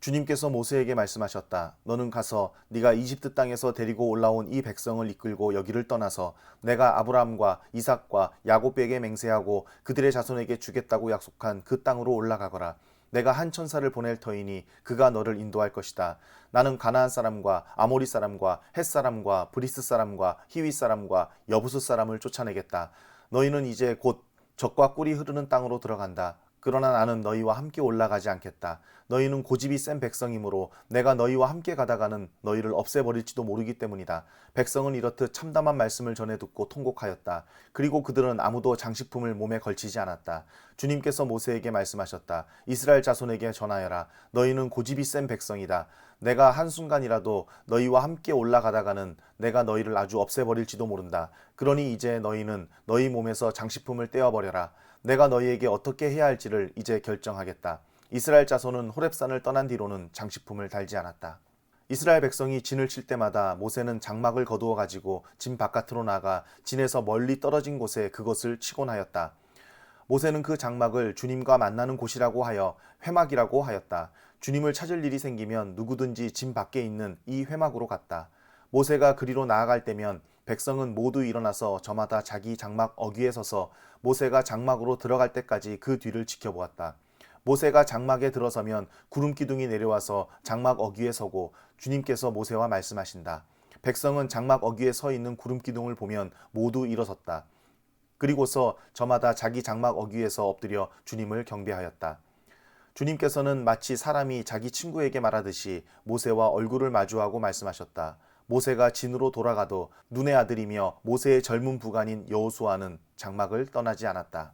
주님께서 모세에게 말씀하셨다. 너는 가서 네가 이집트 땅에서 데리고 올라온 이 백성을 이끌고 여기를 떠나서 내가 아브라함과 이삭과 야곱에게 맹세하고 그들의 자손에게 주겠다고 약속한 그 땅으로 올라가거라. 내가 한 천사를 보낼 터이니 그가 너를 인도할 것이다. 나는 가나안 사람과 아모리 사람과 헷 사람과 브리스 사람과 히위 사람과 여부스 사람을 쫓아내겠다. 너희는 이제 곧 젖과 꿀이 흐르는 땅으로 들어간다. 그러나 나는 너희와 함께 올라가지 않겠다. 너희는 고집이 센 백성이므로 내가 너희와 함께 가다가는 너희를 없애버릴지도 모르기 때문이다. 백성은 이렇듯 참담한 말씀을 전해 듣고 통곡하였다. 그리고 그들은 아무도 장식품을 몸에 걸치지 않았다. 주님께서 모세에게 말씀하셨다. 이스라엘 자손에게 전하여라. 너희는 고집이 센 백성이다. 내가 한순간이라도 너희와 함께 올라가다가는 내가 너희를 아주 없애버릴지도 모른다. 그러니 이제 너희는 너희 몸에서 장식품을 떼어버려라. 내가 너희에게 어떻게 해야 할지를 이제 결정하겠다. 이스라엘 자손은 호렙산을 떠난 뒤로는 장식품을 달지 않았다. 이스라엘 백성이 진을 칠 때마다 모세는 장막을 거두어 가지고 진 바깥으로 나가 진에서 멀리 떨어진 곳에 그것을 치곤 하였다. 모세는 그 장막을 주님과 만나는 곳이라고 하여 회막이라고 하였다. 주님을 찾을 일이 생기면 누구든지 진 밖에 있는 이 회막으로 갔다. 모세가 그리로 나아갈 때면 백성은 모두 일어나서 저마다 자기 장막 어귀에 서서 모세가 장막으로 들어갈 때까지 그 뒤를 지켜보았다. 모세가 장막에 들어서면 구름 기둥이 내려와서 장막 어귀에 서고 주님께서 모세와 말씀하신다. 백성은 장막 어귀에 서 있는 구름 기둥을 보면 모두 일어섰다. 그리고서 저마다 자기 장막 어귀에서 엎드려 주님을 경배하였다. 주님께서는 마치 사람이 자기 친구에게 말하듯이 모세와 얼굴을 마주하고 말씀하셨다. 모세가 진으로 돌아가도 눈의 아들이며 모세의 젊은 부관인 여호수아는 장막을 떠나지 않았다.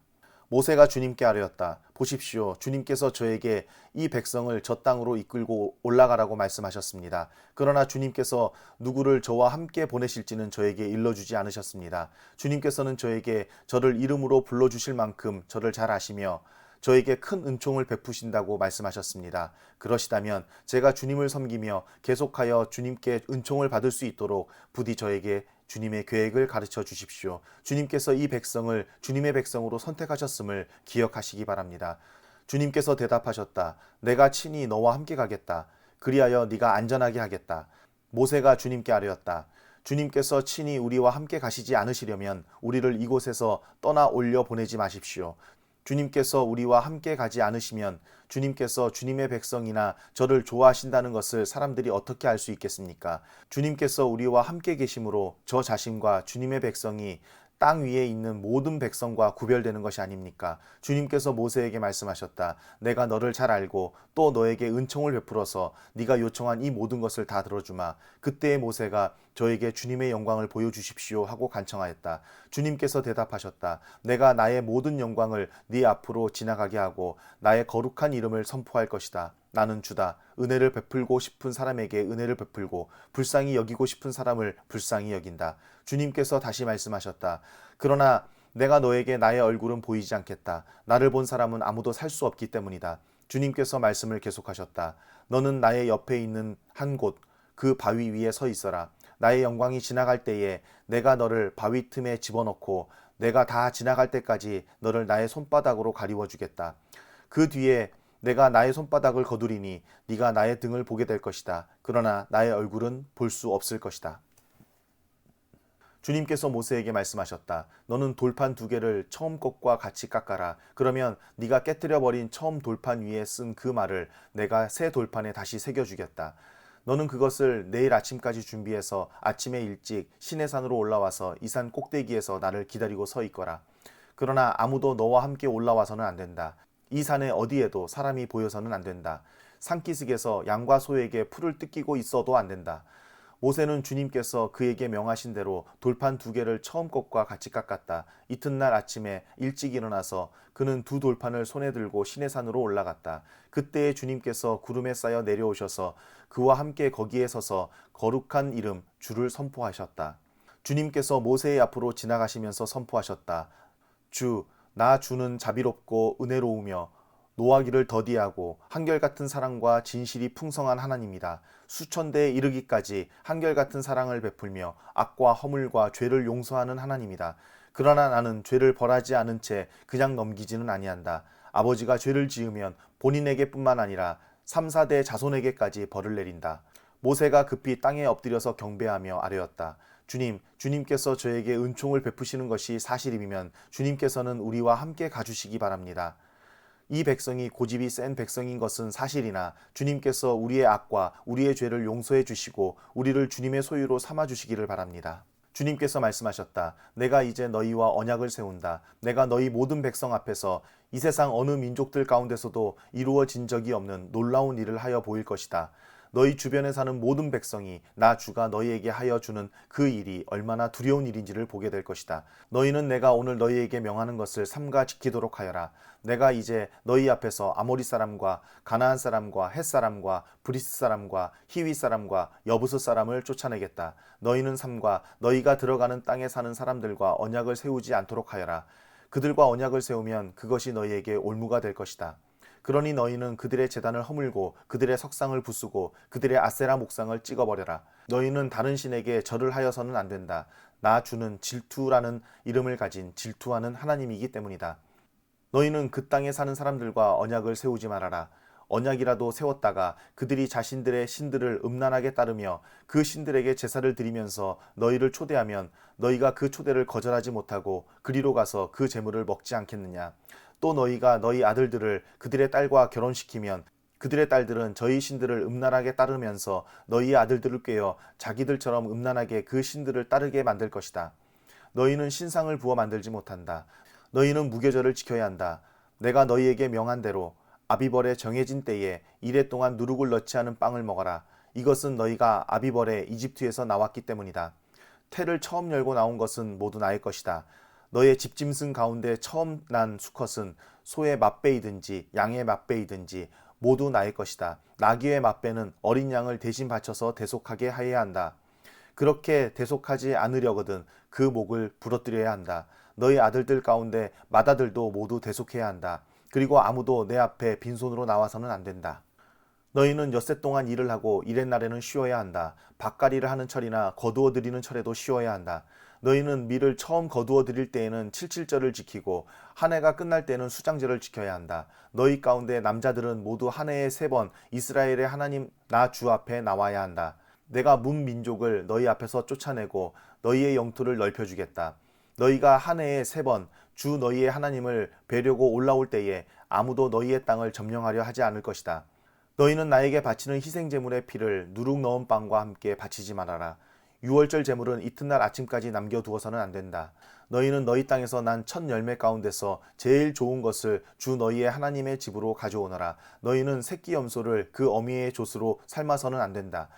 모세가 주님께 아뢰었다. 보십시오. 주님께서 저에게 이 백성을 저 땅으로 이끌고 올라가라고 말씀하셨습니다. 그러나 주님께서 누구를 저와 함께 보내실지는 저에게 일러주지 않으셨습니다. 주님께서는 저에게 저를 이름으로 불러주실 만큼 저를 잘 아시며 저에게 큰 은총을 베푸신다고 말씀하셨습니다. 그러시다면 제가 주님을 섬기며 계속하여 주님께 은총을 받을 수 있도록 부디 저에게 주님의 계획을 가르쳐 주십시오. 주님께서 이 백성을 주님의 백성으로 선택하셨음을 기억하시기 바랍니다. 주님께서 대답하셨다. 내가 친히 너와 함께 가겠다. 그리하여 네가 안전하게 하겠다. 모세가 주님께 아뢰었다. 주님께서 친히 우리와 함께 가시지 않으시려면 우리를 이곳에서 떠나 올려 보내지 마십시오. 주님께서 우리와 함께 가지 않으시면 주님께서 주님의 백성이나 저를 좋아하신다는 것을 사람들이 어떻게 알 수 있겠습니까? 주님께서 우리와 함께 계심으로 저 자신과 주님의 백성이 땅 위에 있는 모든 백성과 구별되는 것이 아닙니까? 주님께서 모세에게 말씀하셨다. 내가 너를 잘 알고 또 너에게 은총을 베풀어서 네가 요청한 이 모든 것을 다 들어주마. 그때의 모세가 저에게 주님의 영광을 보여주십시오 하고 간청하였다. 주님께서 대답하셨다. 내가 나의 모든 영광을 네 앞으로 지나가게 하고 나의 거룩한 이름을 선포할 것이다. 나는 주다. 은혜를 베풀고 싶은 사람에게 은혜를 베풀고 불쌍히 여기고 싶은 사람을 불쌍히 여긴다. 주님께서 다시 말씀하셨다. 그러나 내가 너에게 나의 얼굴은 보이지 않겠다. 나를 본 사람은 아무도 살 수 없기 때문이다. 주님께서 말씀을 계속하셨다. 너는 나의 옆에 있는 한 곳, 그 바위 위에 서 있어라. 나의 영광이 지나갈 때에 내가 너를 바위 틈에 집어넣고 내가 다 지나갈 때까지 너를 나의 손바닥으로 가리워 주겠다. 그 뒤에 내가 나의 손바닥을 거두리니 네가 나의 등을 보게 될 것이다. 그러나 나의 얼굴은 볼 수 없을 것이다. 주님께서 모세에게 말씀하셨다. 너는 돌판 2개를 처음 것과 같이 깎아라. 그러면 네가 깨뜨려버린 처음 돌판 위에 쓴 그 말을 내가 새 돌판에 다시 새겨주겠다. 너는 그것을 내일 아침까지 준비해서 아침에 일찍 시내산으로 올라와서 이 산 꼭대기에서 나를 기다리고 서 있거라. 그러나 아무도 너와 함께 올라와서는 안 된다. 이 산의 어디에도 사람이 보여서는 안 된다. 산기슭에서 양과 소에게 풀을 뜯기고 있어도 안 된다. 모세는 주님께서 그에게 명하신 대로 돌판 2개를 처음 것과 같이 깎았다. 이튿날 아침에 일찍 일어나서 그는 2 돌판을 손에 들고 시내산으로 올라갔다. 그때에 주님께서 구름에 쌓여 내려오셔서 그와 함께 거기에 서서 거룩한 이름 주를 선포하셨다. 주님께서 모세의 앞으로 지나가시면서 선포하셨다. 나 주는 자비롭고 은혜로우며 노하기를 더디하고 한결같은 사랑과 진실이 풍성한 하나님이다. 수천 대에 이르기까지 한결같은 사랑을 베풀며 악과 허물과 죄를 용서하는 하나님이다. 그러나 나는 죄를 벌하지 않은 채 그냥 넘기지는 아니한다. 아버지가 죄를 지으면 본인에게뿐만 아니라 3, 4대 자손에게까지 벌을 내린다. 모세가 급히 땅에 엎드려서 경배하며 아뢰었다. 주님, 주님께서 저에게 은총을 베푸시는 것이 사실이면 주님께서는 우리와 함께 가주시기 바랍니다. 이 백성이 고집이 센 백성인 것은 사실이나 주님께서 우리의 악과 우리의 죄를 용서해 주시고 우리를 주님의 소유로 삼아 주시기를 바랍니다. 주님께서 말씀하셨다. 내가 이제 너희와 언약을 세운다. 내가 너희 모든 백성 앞에서 이 세상 어느 민족들 가운데서도 이루어진 적이 없는 놀라운 일을 하여 보일 것이다. 너희 주변에 사는 모든 백성이 나 주가 너희에게 하여 주는 그 일이 얼마나 두려운 일인지를 보게 될 것이다. 너희는 내가 오늘 너희에게 명하는 것을 삼가 지키도록 하여라. 내가 이제 너희 앞에서 아모리 사람과 가나안 사람과 헷 사람과 브리스 사람과 히위 사람과 여부스 사람을 쫓아내겠다. 너희는 삼가 너희가 들어가는 땅에 사는 사람들과 언약을 세우지 않도록 하여라. 그들과 언약을 세우면 그것이 너희에게 올무가 될 것이다. 그러니 너희는 그들의 제단을 허물고 그들의 석상을 부수고 그들의 아세라 목상을 찍어버려라. 너희는 다른 신에게 절을 하여서는 안 된다. 나 주는 질투라는 이름을 가진 질투하는 하나님이기 때문이다. 너희는 그 땅에 사는 사람들과 언약을 세우지 말아라. 언약이라도 세웠다가 그들이 자신들의 신들을 음란하게 따르며 그 신들에게 제사를 드리면서 너희를 초대하면 너희가 그 초대를 거절하지 못하고 그리로 가서 그 제물을 먹지 않겠느냐. 또 너희가 너희 아들들을 그들의 딸과 결혼시키면 그들의 딸들은 저희 신들을 음란하게 따르면서 너희 아들들을 꾀어 자기들처럼 음란하게 그 신들을 따르게 만들 것이다. 너희는 신상을 부어 만들지 못한다. 너희는 무교절을 지켜야 한다. 내가 너희에게 명한 대로 아비벌의 정해진 때에 이래 동안 누룩을 넣지 않은 빵을 먹어라. 이것은 너희가 아비벌에 이집트에서 나왔기 때문이다. 태를 처음 열고 나온 것은 모두 나의 것이다. 너의 집짐승 가운데 처음 난 수컷은 소의 맏배이든지 양의 맏배이든지 모두 나의 것이다. 나귀의 맏배는 어린 양을 대신 바쳐서 대속하게 하여야 한다. 그렇게 대속하지 않으려거든 그 목을 부러뜨려야 한다. 너희 아들들 가운데 맏아들도 모두 대속해야 한다. 그리고 아무도 내 앞에 빈손으로 나와서는 안 된다. 너희는 엿새 동안 일을 하고 이렛날에는 쉬어야 한다. 밭갈이를 하는 철이나 거두어 들이는 철에도 쉬어야 한다. 너희는 밀을 처음 거두어 들일 때에는 칠칠절을 지키고 한 해가 끝날 때는 수장절을 지켜야 한다. 너희 가운데 남자들은 모두 한 해에 3번 이스라엘의 하나님 나 주 앞에 나와야 한다. 내가 문 민족을 너희 앞에서 쫓아내고 너희의 영토를 넓혀주겠다. 너희가 한 해에 3번 주 너희의 하나님을 뵈려고 올라올 때에 아무도 너희의 땅을 점령하려 하지 않을 것이다. 너희는 나에게 바치는 희생제물의 피를 누룩 넣은 빵과 함께 바치지 말아라. 유월절 제물은 이튿날 아침까지 남겨두어서는 안 된다. 너희는 너희 땅에서 난 첫 열매 가운데서 제일 좋은 것을 주 너희의 하나님의 집으로 가져오너라. 너희는 새끼 염소를 그 어미의 젖으로 삶아서는 안 된다.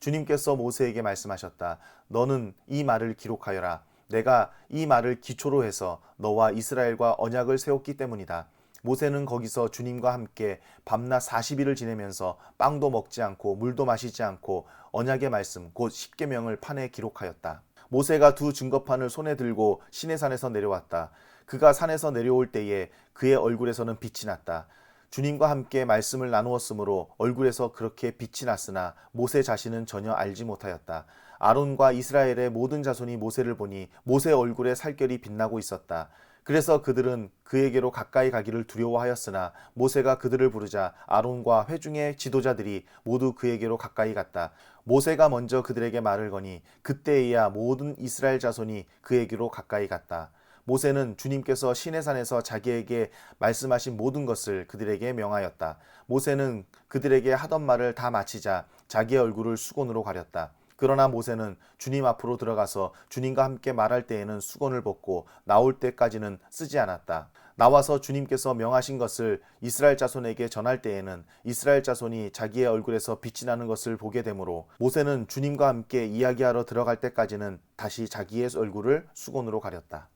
주님께서 모세에게 말씀하셨다. 너는 이 말을 기록하여라. 내가 이 말을 기초로 해서 너와 이스라엘과 언약을 세웠기 때문이다. 모세는 거기서 주님과 함께 밤낮 40일을 지내면서 빵도 먹지 않고 물도 마시지 않고 언약의 말씀 곧 십계명을 판에 기록하였다. 모세가 2 증거판을 손에 들고 시내산에서 내려왔다. 그가 산에서 내려올 때에 그의 얼굴에서는 빛이 났다. 주님과 함께 말씀을 나누었으므로 얼굴에서 그렇게 빛이 났으나 모세 자신은 전혀 알지 못하였다. 아론과 이스라엘의 모든 자손이 모세를 보니 모세 얼굴에 살결이 빛나고 있었다. 그래서 그들은 그에게로 가까이 가기를 두려워하였으나 모세가 그들을 부르자 아론과 회중의 지도자들이 모두 그에게로 가까이 갔다. 모세가 먼저 그들에게 말을 거니 그때에야 모든 이스라엘 자손이 그에게로 가까이 갔다. 모세는 주님께서 시내산에서 자기에게 말씀하신 모든 것을 그들에게 명하였다. 모세는 그들에게 하던 말을 다 마치자 자기의 얼굴을 수건으로 가렸다. 그러나 모세는 주님 앞으로 들어가서 주님과 함께 말할 때에는 수건을 벗고 나올 때까지는 쓰지 않았다. 나와서 주님께서 명하신 것을 이스라엘 자손에게 전할 때에는 이스라엘 자손이 자기의 얼굴에서 빛이 나는 것을 보게 되므로 모세는 주님과 함께 이야기하러 들어갈 때까지는 다시 자기의 얼굴을 수건으로 가렸다.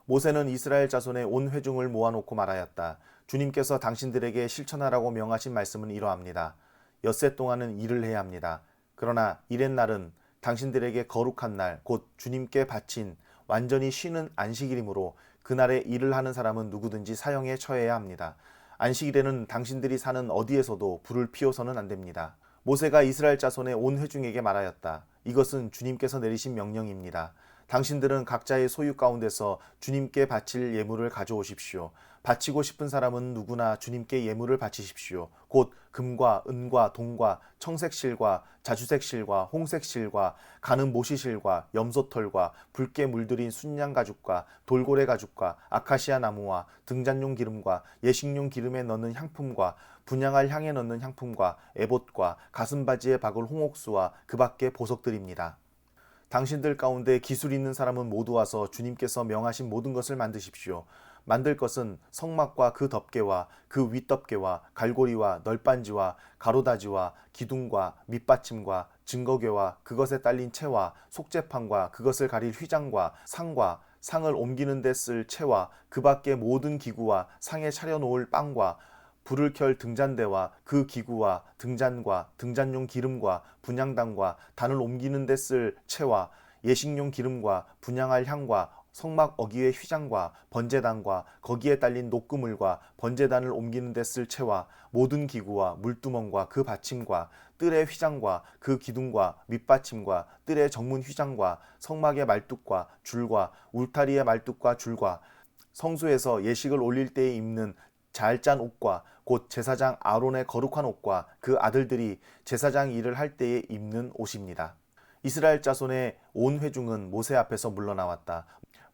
모세는 이스라엘 자손의 온 회중을 모아놓고 말하였다. 주님께서 당신들에게 실천하라고 명하신 말씀은 이러합니다. 엿새 동안은 일을 해야 합니다. 그러나 이렛날은 당신들에게 거룩한 날, 곧 주님께 바친 완전히 쉬는 안식일이므로 그날에 일을 하는 사람은 누구든지 사형에 처해야 합니다. 안식일에는 당신들이 사는 어디에서도 불을 피워서는 안 됩니다. 모세가 이스라엘 자손의 온 회중에게 말하였다. 이것은 주님께서 내리신 명령입니다. 당신들은 각자의 소유 가운데서 주님께 바칠 예물을 가져오십시오. 바치고 싶은 사람은 누구나 주님께 예물을 바치십시오. 곧 금과 은과 동과 청색실과 자주색실과 홍색실과 가는 모시실과 염소털과 붉게 물들인 순양 가죽과 돌고래 가죽과 아카시아 나무와 등잔용 기름과 예식용 기름에 넣는 향품과 분향할 향에 넣는 향품과 에봇과 가슴바지에 박을 홍옥수와 그 밖의 보석들입니다. 당신들 가운데 기술 있는 사람은 모두 와서 주님께서 명하신 모든 것을 만드십시오. 만들 것은 성막과 그 덮개와 그 윗덮개와 갈고리와 널빤지와 가로다지와 기둥과 밑받침과 증거궤와 그것에 딸린 채와 속재판과 그것을 가릴 휘장과 상과 상을 옮기는 데 쓸 채와 그 밖의 모든 기구와 상에 차려놓을 빵과 불을 켤 등잔대와 그 기구와 등잔과 등잔용 기름과 분향단과 단을 옮기는 데 쓸 채와 예식용 기름과 분향할 향과 성막 어기의 휘장과 번제단과 거기에 딸린 녹그물과 번제단을 옮기는 데 쓸 채와 모든 기구와 물두멍과 그 받침과 뜰의 휘장과 그 기둥과 밑받침과 뜰의 정문 휘장과 성막의 말뚝과 줄과 울타리의 말뚝과 줄과 성소에서 예식을 올릴 때에 입는 잘 짠 옷과 곧 제사장 아론의 거룩한 옷과 그 아들들이 제사장 일을 할 때에 입는 옷입니다. 이스라엘 자손의 온 회중은 모세 앞에서 물러나왔다.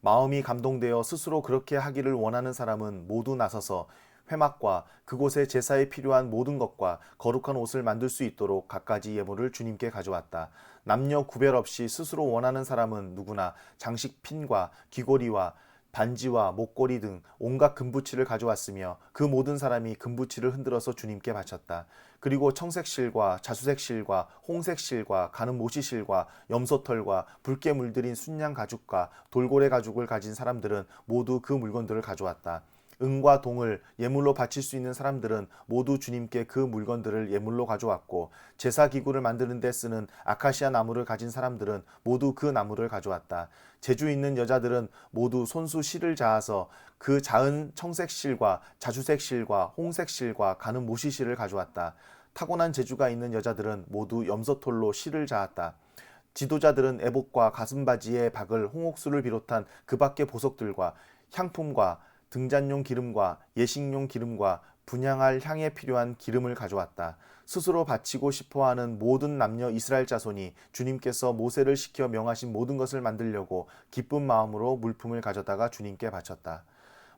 마음이 감동되어 스스로 그렇게 하기를 원하는 사람은 모두 나서서 회막과 그곳에 제사에 필요한 모든 것과 거룩한 옷을 만들 수 있도록 갖가지 예물을 주님께 가져왔다. 남녀 구별 없이 스스로 원하는 사람은 누구나 장식핀과 귀고리와 반지와 목걸이 등 온갖 금부치를 가져왔으며 그 모든 사람이 금부치를 흔들어서 주님께 바쳤다. 그리고 청색실과 자수색실과 홍색실과 가는 모시실과 염소털과 붉게 물들인 순양 가죽과 돌고래 가죽을 가진 사람들은 모두 그 물건들을 가져왔다. 은과 동을 예물로 바칠 수 있는 사람들은 모두 주님께 그 물건들을 예물로 가져왔고 제사 기구를 만드는 데 쓰는 아카시아 나무를 가진 사람들은 모두 그 나무를 가져왔다. 재주 있는 여자들은 모두 손수 실을 자아서 그 자은 청색 실과 자주색 실과 홍색 실과 가는 모시 실을 가져왔다. 타고난 재주가 있는 여자들은 모두 염소털로 실을 자았다. 지도자들은 에봇과 가슴바지에 박을 홍옥수를 비롯한 그 밖의 보석들과 향품과 등잔용 기름과 예식용 기름과 분향할 향에 필요한 기름을 가져왔다. 스스로 바치고 싶어하는 모든 남녀 이스라엘 자손이 주님께서 모세를 시켜 명하신 모든 것을 만들려고 기쁜 마음으로 물품을 가져다가 주님께 바쳤다.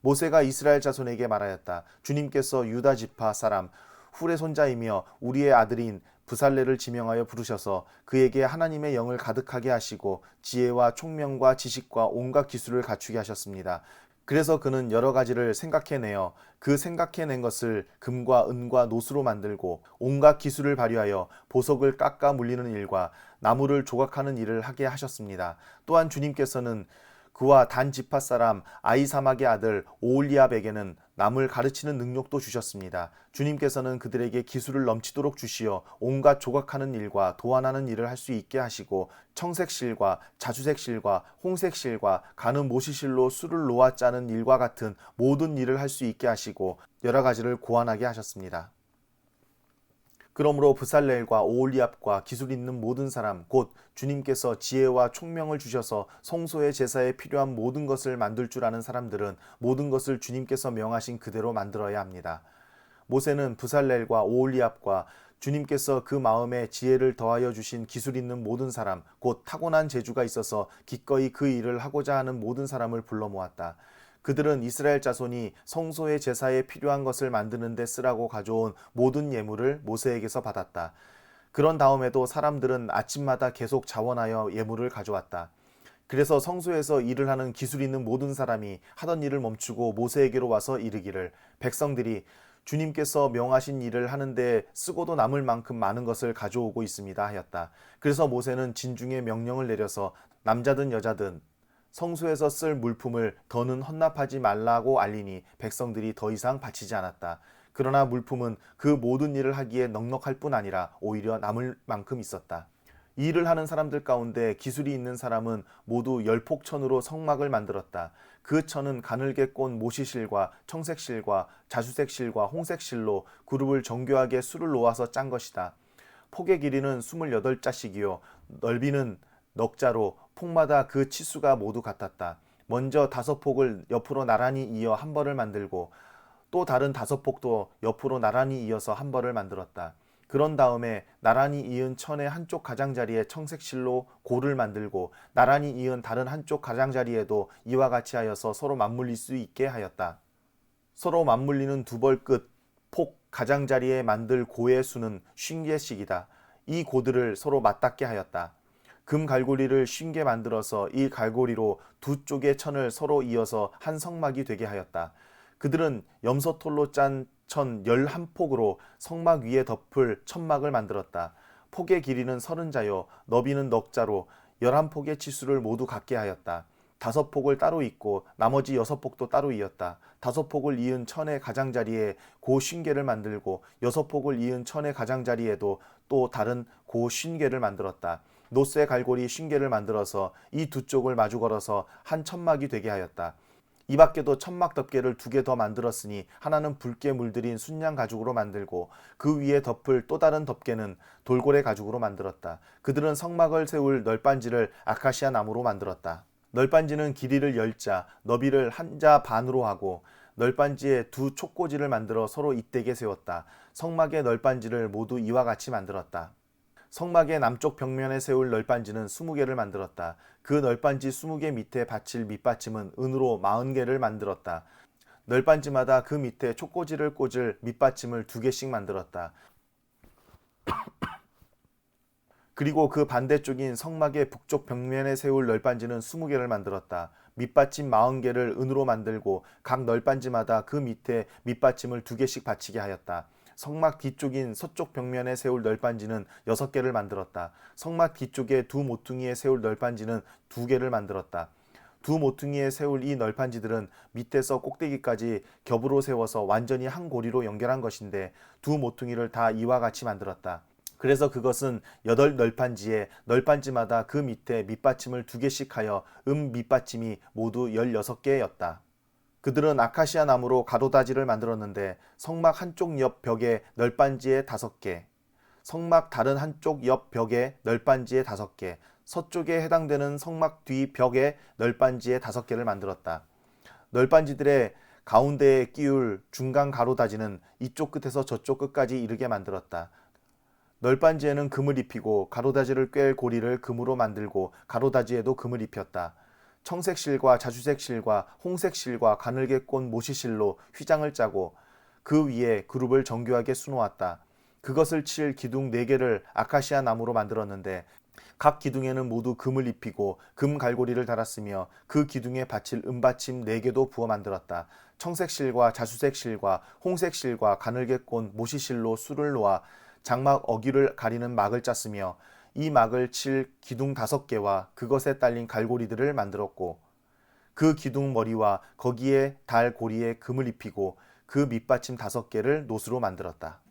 모세가 이스라엘 자손에게 말하였다. 주님께서 유다 지파 사람 훌의 손자이며 우리의 아들인 브살레를 지명하여 부르셔서 그에게 하나님의 영을 가득하게 하시고 지혜와 총명과 지식과 온갖 기술을 갖추게 하셨습니다. 그래서 그는 여러 가지를 생각해내어 그 생각해낸 것을 금과 은과 노수로 만들고 온갖 기술을 발휘하여 보석을 깎아 물리는 일과 나무를 조각하는 일을 하게 하셨습니다. 또한 주님께서는 그와 단 지파 사람 아이사막의 아들 오홀리압에게는 남을 가르치는 능력도 주셨습니다. 주님께서는 그들에게 기술을 넘치도록 주시어 온갖 조각하는 일과 도안하는 일을 할 수 있게 하시고 청색실과 자주색실과 홍색실과 가는 모시실로 술을 놓아 짜는 일과 같은 모든 일을 할 수 있게 하시고 여러 가지를 고안하게 하셨습니다. 그러므로 브살렐과 오홀리압과 기술 있는 모든 사람 곧 주님께서 지혜와 총명을 주셔서 성소의 제사에 필요한 모든 것을 만들 줄 아는 사람들은 모든 것을 주님께서 명하신 그대로 만들어야 합니다. 모세는 브살렐과 오홀리압과 주님께서 그 마음에 지혜를 더하여 주신 기술 있는 모든 사람 곧 타고난 재주가 있어서 기꺼이 그 일을 하고자 하는 모든 사람을 불러 모았다. 그들은 이스라엘 자손이 성소의 제사에 필요한 것을 만드는 데 쓰라고 가져온 모든 예물을 모세에게서 받았다. 그런 다음에도 사람들은 아침마다 계속 자원하여 예물을 가져왔다. 그래서 성소에서 일을 하는 기술 있는 모든 사람이 하던 일을 멈추고 모세에게로 와서 이르기를 백성들이 주님께서 명하신 일을 하는데 쓰고도 남을 만큼 많은 것을 가져오고 있습니다 하였다. 그래서 모세는 진중에 명령을 내려서 남자든 여자든 성소에서 쓸 물품을 더는 헌납하지 말라고 알리니 백성들이 더 이상 바치지 않았다. 그러나 물품은 그 모든 일을 하기에 넉넉할 뿐 아니라 오히려 남을 만큼 있었다. 이 일을 하는 사람들 가운데 기술이 있는 사람은 모두 열폭천으로 성막을 만들었다. 그 천은 가늘게 꼰 모시실과 청색실과 자주색실과 홍색실로 그룹을 정교하게 수를 놓아서 짠 것이다. 폭의 길이는 28자씩이요 넓이는 넉자로 폭마다 그 치수가 모두 같았다. 먼저 5폭을 옆으로 나란히 이어 한 벌을 만들고 또 다른 5폭도 옆으로 나란히 이어서 한 벌을 만들었다. 그런 다음에 나란히 이은 천의 한쪽 가장자리에 청색실로 고를 만들고 나란히 이은 다른 한쪽 가장자리에도 이와 같이 하여서 서로 맞물릴 수 있게 하였다. 서로 맞물리는 두 벌 끝, 폭, 가장자리에 만들 고의 수는 50개씩이다. 이 고들을 서로 맞닿게 하였다. 금 갈고리를 50개 만들어서 이 갈고리로 두 쪽의 천을 서로 이어서 한 성막이 되게 하였다. 그들은 염소털로 짠 천 11폭으로 성막 위에 덮을 천막을 만들었다. 폭의 길이는 30자요 너비는 넉자로 11폭의 치수를 모두 갖게 하였다. 5폭을 따로 잇고 나머지 6폭도 따로 이었다. 5폭을 이은 천의 가장자리에 고 50개를 만들고 6폭을 이은 천의 가장자리에도 또 다른 고 50개를 만들었다. 노쇠 갈고리 50개를 만들어서 이 두 쪽을 마주 걸어서 한 천막이 되게 하였다. 이 밖에도 천막 덮개를 2개 더 만들었으니 하나는 붉게 물들인 순양 가죽으로 만들고 그 위에 덮을 또 다른 덮개는 돌고래 가죽으로 만들었다. 그들은 성막을 세울 널빤지를 아카시아 나무로 만들었다. 널빤지는 길이를 10자, 너비를 1자 반으로 하고 널빤지에 두 촉꽂이를 만들어 서로 잇대게 세웠다. 성막의 널빤지를 모두 이와 같이 만들었다. 성막의 남쪽 벽면에 세울 널빤지는 20개를 만들었다. 그 널빤지 20개 밑에 받칠 밑받침은 은으로 40개를 만들었다. 널빤지마다 그 밑에 촉꽂이를 꽂을 밑받침을 2개씩 만들었다. 그리고 그 반대쪽인 성막의 북쪽 벽면에 세울 널빤지는 20개를 만들었다. 밑받침 40개를 은으로 만들고 각 널빤지마다 그 밑에 밑받침을 2개씩 받치게 하였다. 성막 뒤쪽인 서쪽 벽면에 세울 널빤지는 6개를 만들었다. 성막 뒤쪽에 두 모퉁이에 세울 널빤지는 2개를 만들었다. 두 모퉁이에 세울 이 널빤지들은 밑에서 꼭대기까지 겹으로 세워서 완전히 한 고리로 연결한 것인데 두 모퉁이를 다 이와 같이 만들었다. 그래서 그것은 8널빤지에 널빤지마다 그 밑에 밑받침을 2개씩 하여 밑받침이 모두 16개였다. 그들은 아카시아 나무로 가로다지를 만들었는데 성막 한쪽 옆 벽에 널빤지에 5개, 성막 다른 한쪽 옆 벽에 널빤지에 5개, 서쪽에 해당되는 성막 뒤 벽에 널빤지에 5개를 만들었다. 널빤지들의 가운데에 끼울 중간 가로다지는 이쪽 끝에서 저쪽 끝까지 이르게 만들었다. 널빤지에는 금을 입히고 가로다지를 꿰 고리를 금으로 만들고 가로다지에도 금을 입혔다. 청색실과 자주색실과 홍색실과 가늘게 꼰 모시실로 휘장을 짜고 그 위에 그룹을 정교하게 수놓았다. 그것을 칠 기둥 4개를 아카시아 나무로 만들었는데 각 기둥에는 모두 금을 입히고 금 갈고리를 달았으며 그 기둥에 받칠 은받침 4개도 부어 만들었다. 청색실과 자주색실과 홍색실과 가늘게 꼰 모시실로 수를 놓아 장막 어귀를 가리는 막을 짰으며 이 막을 칠 기둥 5개와 그것에 딸린 갈고리들을 만들었고 그 기둥 머리와 거기에 달 고리에 금을 입히고 그 밑받침 5개를 노수로 만들었다.